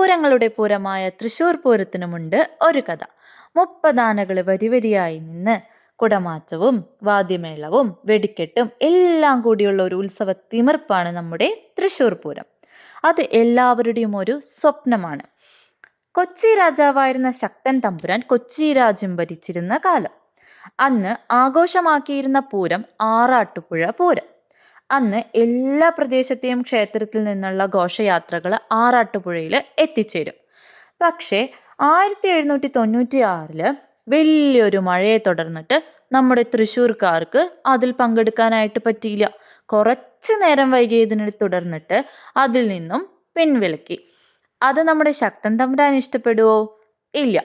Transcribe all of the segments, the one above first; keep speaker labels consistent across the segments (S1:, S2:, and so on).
S1: പൂരങ്ങളുടെ പൂരമായ തൃശ്ശൂർ പൂരത്തിനുമുണ്ട് ഒരു കഥ. 30 ആനകൾ വരിവരിയായി നിന്ന് കുടമാറ്റവും വാദ്യമേളവും വെടിക്കെട്ടും എല്ലാം കൂടിയുള്ള ഒരു ഉത്സവ തിമിർപ്പാണ് നമ്മുടെ തൃശ്ശൂർ പൂരം. അത് എല്ലാവരുടെയും ഒരു സ്വപ്നമാണ്. കൊച്ചി രാജാവായിരുന്ന ശക്തൻ തമ്പുരാൻ കൊച്ചി രാജ്യം ഭരിച്ചിരുന്ന കാലം. അന്ന് ആഘോഷമാക്കിയിരുന്ന പൂരം ആറാട്ടുപുഴ പൂരം. അന്ന് എല്ലാ പ്രദേശത്തെയും ക്ഷേത്രത്തിൽ നിന്നുള്ള ഘോഷയാത്രകൾ ആറാട്ടുപുഴയിൽ എത്തിച്ചേരും. പക്ഷേ 1796 വലിയൊരു മഴയെ തുടർന്നിട്ട് നമ്മുടെ തൃശ്ശൂർക്കാർക്ക് അതിൽ പങ്കെടുക്കാനായിട്ട് പറ്റിയില്ല. കുറച്ചു നേരം വൈകിയതിനെ തുടർന്നിട്ട് അതിൽ നിന്നും പിൻവലിക്കി. അത് നമ്മുടെ ശക്തൻ തമ്പുരാൻ ഇഷ്ടപ്പെടുവോ? ഇല്ല.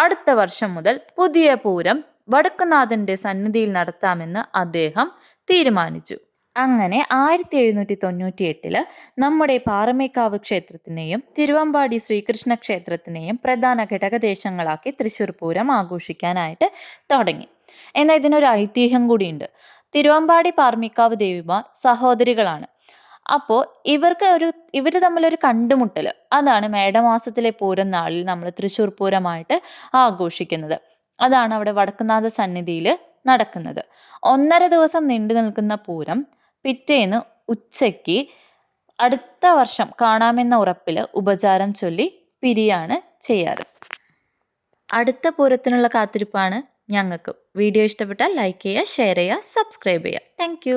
S1: അടുത്ത വർഷം മുതൽ പുതിയ പൂരം വടക്കുന്നാഥന്റെ സന്നിധിയിൽ നടത്താമെന്ന് അദ്ദേഹം തീരുമാനിച്ചു. അങ്ങനെ 1798 നമ്മുടെ പാറമേക്കാവ് ക്ഷേത്രത്തിനെയും തിരുവമ്പാടി ശ്രീകൃഷ്ണ ക്ഷേത്രത്തിനെയും പ്രധാന ഘടകദേശങ്ങളാക്കി തൃശ്ശൂർ പൂരം ആഘോഷിക്കാനായിട്ട് തുടങ്ങി. എന്നാൽ ഇതിനൊരു ഐതിഹ്യം കൂടിയുണ്ട്. തിരുവമ്പാടി പാറമേക്കാവ് ദേവിമാർ സഹോദരികളാണ്. അപ്പോൾ ഇവർ തമ്മിലൊരു കണ്ടുമുട്ടൽ, അതാണ് മേടമാസത്തിലെ പൂരം നാളിൽ നമ്മൾ തൃശ്ശൂർ പൂരമായിട്ട് ആഘോഷിക്കുന്നത്. അതാണ് അവിടെ വടക്കുന്നാഥ സന്നിധിയിൽ നടക്കുന്നത്. 1.5 ദിവസം നീണ്ടു നിൽക്കുന്ന പൂരം പിറ്റേന്ന് ഉച്ചയ്ക്ക് അടുത്ത വർഷം കാണാമെന്ന ഉറപ്പിൽ ഉപചാരം ചൊല്ലി പിരിയാണ് ചെയ്യാറ്. അടുത്ത പൂരത്തിനുള്ള കാത്തിരിപ്പാണ് ഞങ്ങൾക്ക്. വീഡിയോ ഇഷ്ടപ്പെട്ടാൽ ലൈക്ക് ചെയ്യുക, ഷെയർ ചെയ്യുക, സബ്സ്ക്രൈബ് ചെയ്യുക. താങ്ക്